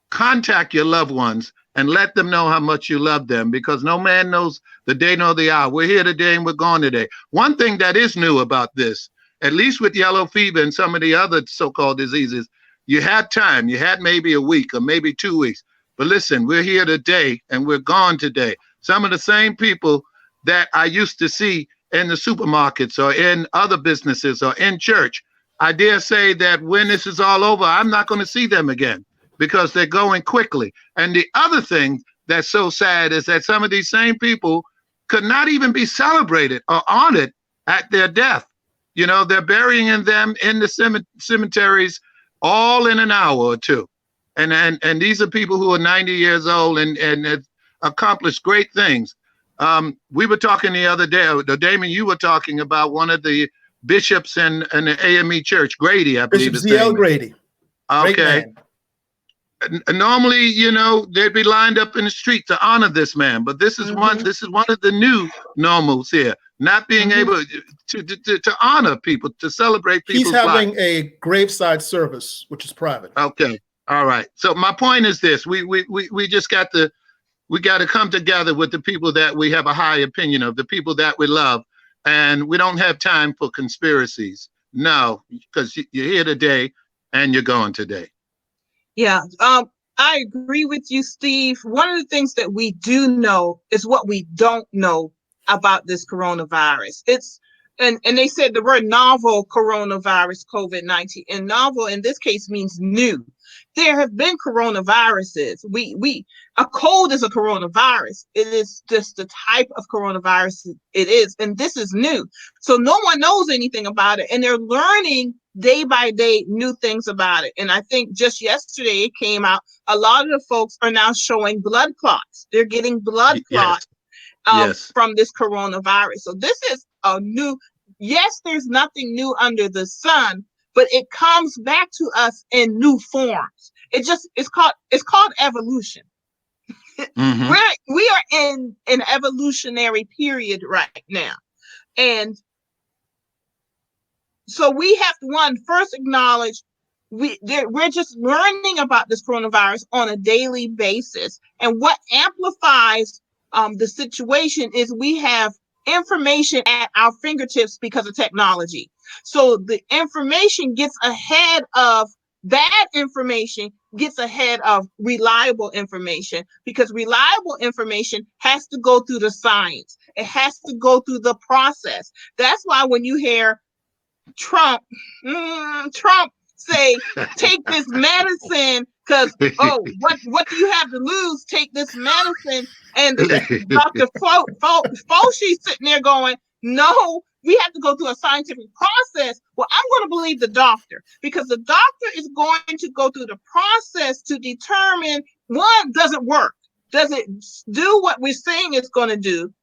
contact your loved ones and let them know how much you love them, because no man knows the day nor the hour. We're here today and we're gone today. One thing that is new about this, at least with yellow fever and some of the other so-called diseases, you had time. You had maybe a week or maybe 2 weeks. But listen, we're here today and we're gone today. Some of the same people that I used to see in the supermarkets or in other businesses or in church, I dare say that when this is all over, I'm not going to see them again because they're going quickly. And the other thing that's so sad is that some of these same people could not even be celebrated or honored at their death. You know, they're burying them in the cemeteries all in an hour or two. And these are people who are 90 years old and have accomplished great things. We were talking the other day, Damon, you were talking about one of the bishops in the AME church, Grady, I believe. Bishop Z.L. Grady. Okay. Normally, you know, they'd be lined up in the street to honor this man, but this is one of the new normals here, not being able to honor people, to celebrate people's lives. He's having a graveside service, which is private. Okay. All right. So my point is this: we just got to come together with the people that we have a high opinion of, the people that we love, and we don't have time for conspiracies. No, because you're here today and you're going today. Yeah, I agree with you, Steve. One of the things that we do know is what we don't know about this coronavirus. And they said the word novel coronavirus, COVID-19, and novel in this case means new. There have been coronaviruses. A cold is a coronavirus. It is just the type of coronavirus it is, and this is new. So no one knows anything about it, and they're learning day by day new things about it. And I think just yesterday it came out, a lot of the folks are now showing blood clots. They're getting blood clots from this coronavirus. So this is a new, yes, there's nothing new under the sun, but it comes back to us in new forms. It's called evolution. We are in an evolutionary period right now. And so we have to first acknowledge we're just learning about this coronavirus on a daily basis. And what amplifies the situation is we have information at our fingertips because of technology. So the information gets ahead of bad information, gets ahead of reliable information, because reliable information has to go through the science. It has to go through the process. That's why when you hear Trump say, take this medicine, because, what do you have to lose? Take this medicine. And Dr. Fauci's sitting there going, no, we have to go through a scientific process. Well, I'm going to believe the doctor, because the doctor is going to go through the process to determine, one, does it work? Does it do what we're saying it's going to do?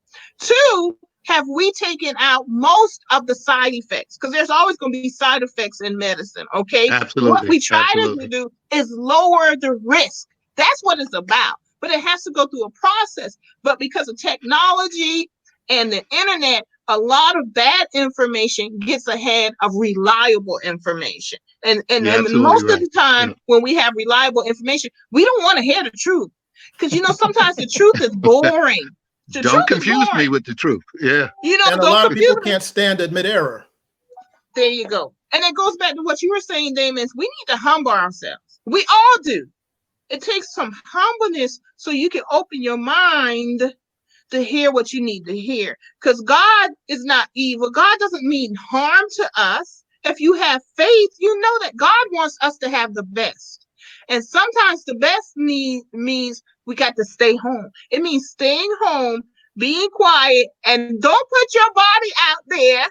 Two, have we taken out most of the side effects? Because there's always going to be side effects in medicine, okay? Absolutely. What we try to do is lower the risk. That's what it's about. But it has to go through a process. But because of technology and the internet, a lot of bad information gets ahead of reliable information. And most of the time, when we have reliable information, we don't want to hear the truth. Because, sometimes the truth is boring. Don't confuse me with the truth. Yeah. And a lot of people can't stand to admit error. There you go. And it goes back to what you were saying, Damon. We need to humble ourselves. We all do. It takes some humbleness so you can open your mind to hear what you need to hear. Because God is not evil. God doesn't mean harm to us. If you have faith, you know that God wants us to have the best. And sometimes the best means we got to stay home. It means staying home, being quiet, and don't put your body out there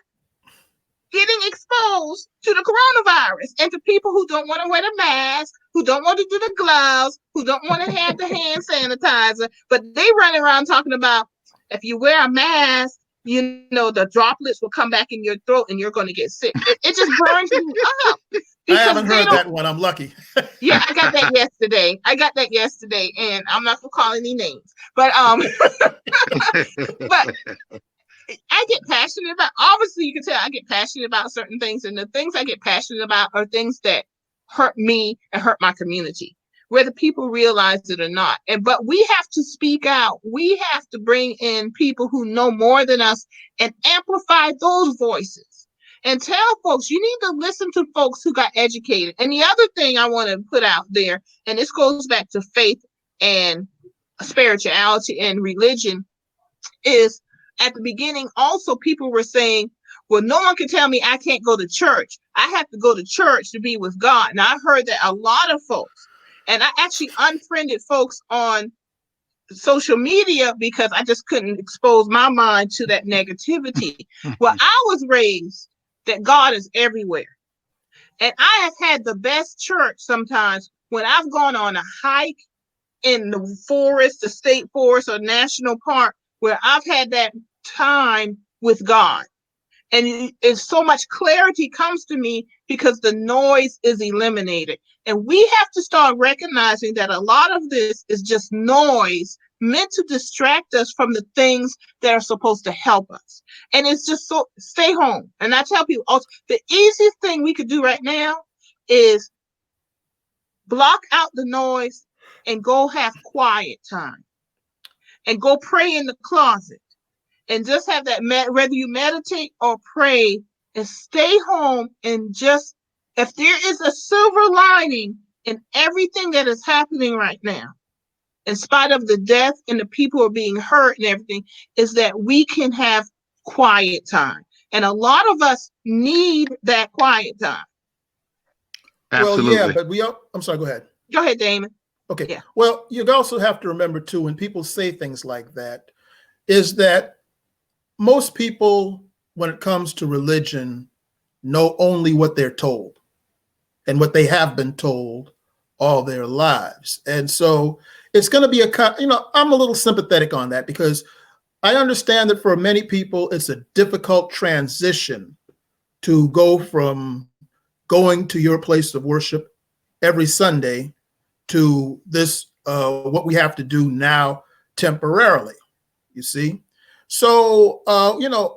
getting exposed to the coronavirus and to people who don't want to wear the mask, who don't want to do the gloves, who don't want to have the hand sanitizer, but they run around talking about if you wear a mask, the droplets will come back in your throat and you're going to get sick. It just burns you up. I haven't heard that one. I'm lucky. Yeah, I got that yesterday, and I'm not going to call any names. But but I get passionate about, obviously you can tell I get passionate about certain things, and the things I get passionate about are things that hurt me and hurt my community, whether people realize it or not. But we have to speak out. We have to bring in people who know more than us and amplify those voices. and tell folks you need to listen to folks who got educated. And the other thing I want to put out there, and this goes back to faith and spirituality and religion, is at the beginning also people were saying, well, no one can tell me I can't go to church. I have to go to church to be with God. And I heard that a lot of folks, and I actually unfriended folks on social media because I just couldn't expose my mind to that negativity. Well, I was raised that God is everywhere. And I have had the best church sometimes when I've gone on a hike in the forest, the state forest or national park, where I've had that time with God. And it's so much clarity comes to me because the noise is eliminated. And we have to start recognizing that a lot of this is just noise meant to distract us from the things that are supposed to help us. And it's just so, stay home. And I tell people also, the easiest thing we could do right now is block out the noise and go have quiet time and go pray in the closet. And just have that, whether you meditate or pray, and stay home and just, if there is a silver lining in everything that is happening right now, in spite of the death and the people who are being hurt and everything, is that we can have quiet time. And a lot of us need that quiet time. Absolutely. Well, yeah, but I'm sorry, go ahead. Go ahead, Damon. Okay. Yeah. Well, you also have to remember too, when people say things like that, is that most people, when it comes to religion, know only what they're told and what they have been told all their lives. And so it's going to be I'm a little sympathetic on that, because I understand that for many people, it's a difficult transition to go from going to your place of worship every Sunday to this, what we have to do now temporarily, you see? So,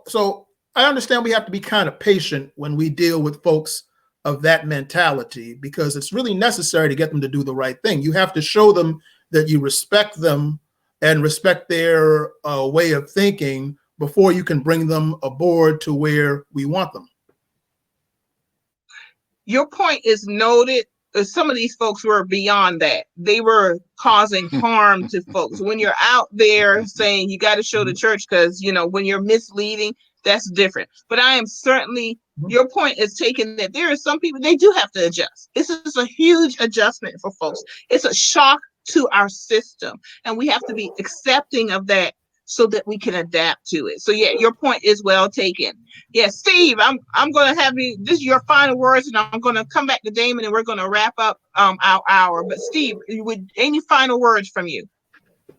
so I understand we have to be kind of patient when we deal with folks of that mentality, because it's really necessary to get them to do the right thing. You have to show them that you respect them and respect their way of thinking before you can bring them aboard to where we want them. Your point is noted. Some of these folks were beyond that. They were causing harm to folks. When you're out there saying you got to show the church because, when you're misleading, that's different. But I am certainly, your point is taken that there are some people, they do have to adjust. This is a huge adjustment for folks. It's a shock to our system. And we have to be accepting of that so that we can adapt to it. So yeah, your point is well taken. Yeah, Steve, I'm going to have you, this is your final words, and I'm going to come back to Damon and we're going to wrap up our hour. But Steve, any final words from you?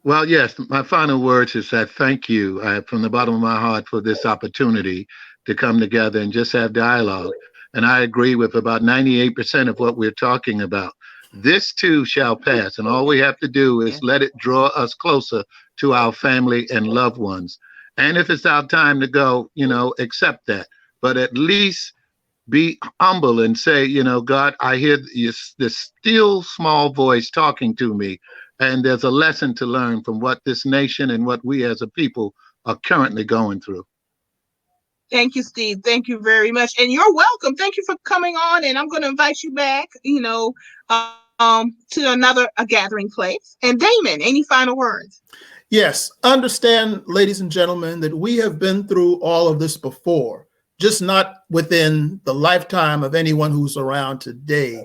Well, yes, my final words is that thank you from the bottom of my heart for this opportunity to come together and just have dialogue. And I agree with about 98% of what we're talking about. This too shall pass, and all we have to do is let it draw us closer to our family and loved ones. And if it's our time to go, accept that. But at least be humble and say, God, I hear this still small voice talking to me. And there's a lesson to learn from what this nation and what we as a people are currently going through. Thank you, Steve. Thank you very much. And you're welcome. Thank you for coming on. And I'm going to invite you back, to another gathering place. And Damon, any final words? Yes. Understand, ladies and gentlemen, that we have been through all of this before, just not within the lifetime of anyone who's around today.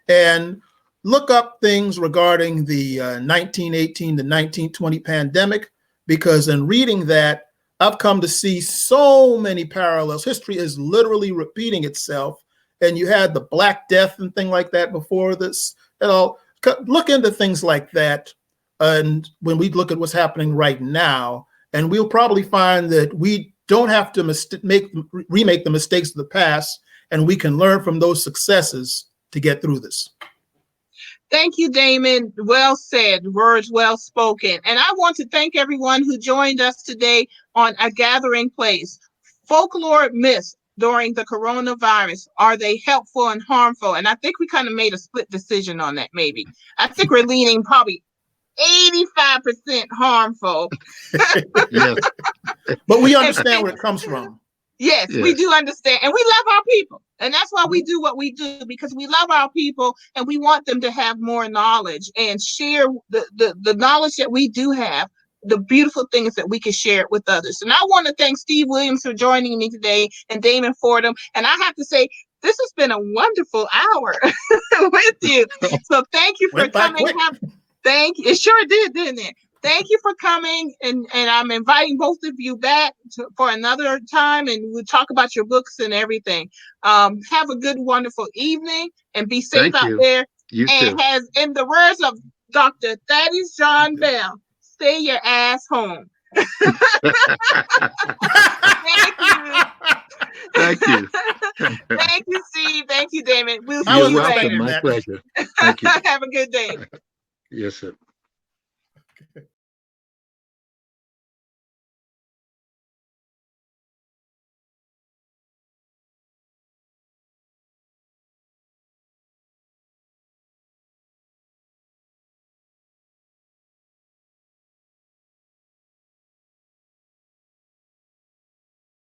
And look up things regarding the 1918 to 1920 pandemic, because in reading that, I've come to see so many parallels. History is literally repeating itself. And you had the Black Death and thing like that before this. Look into things like that. And when we look at what's happening right now, and we'll probably find that we don't have to remake the mistakes of the past, and we can learn from those successes to get through this. Thank you, Damon. Well said, words well spoken. And I want to thank everyone who joined us today on A Gathering Place. Folklore myths during the coronavirus, are they helpful and harmful? And I think we kind of made a split decision on that, maybe. I think we're leaning probably 85% harmful. Yes. But we understand where it comes from. Yes, we Yes. do understand. And we love our people. And that's why we do what we do, because we love our people and we want them to have more knowledge and share the knowledge that we do have, the beautiful things that we can share it with others. And I want to thank Steve Williams for joining me today and Damon Fordham. And I have to say, this has been a wonderful hour with you. So thank you for Went by coming. quick. Thank you. It sure did, didn't it? Thank you for coming, and I'm inviting both of you back for another time, and we'll talk about your books and everything. Have a good, wonderful evening, and be safe Thank out you. there. You And too. has, in the words of Dr. Thaddeus John Bell, stay your ass home. Thank you. Thank you. Thank you, Steve. Thank you, Damon. We'll I You're see was you welcome. later. expecting My that. pleasure. Thank you. Have a good day. Yes, sir.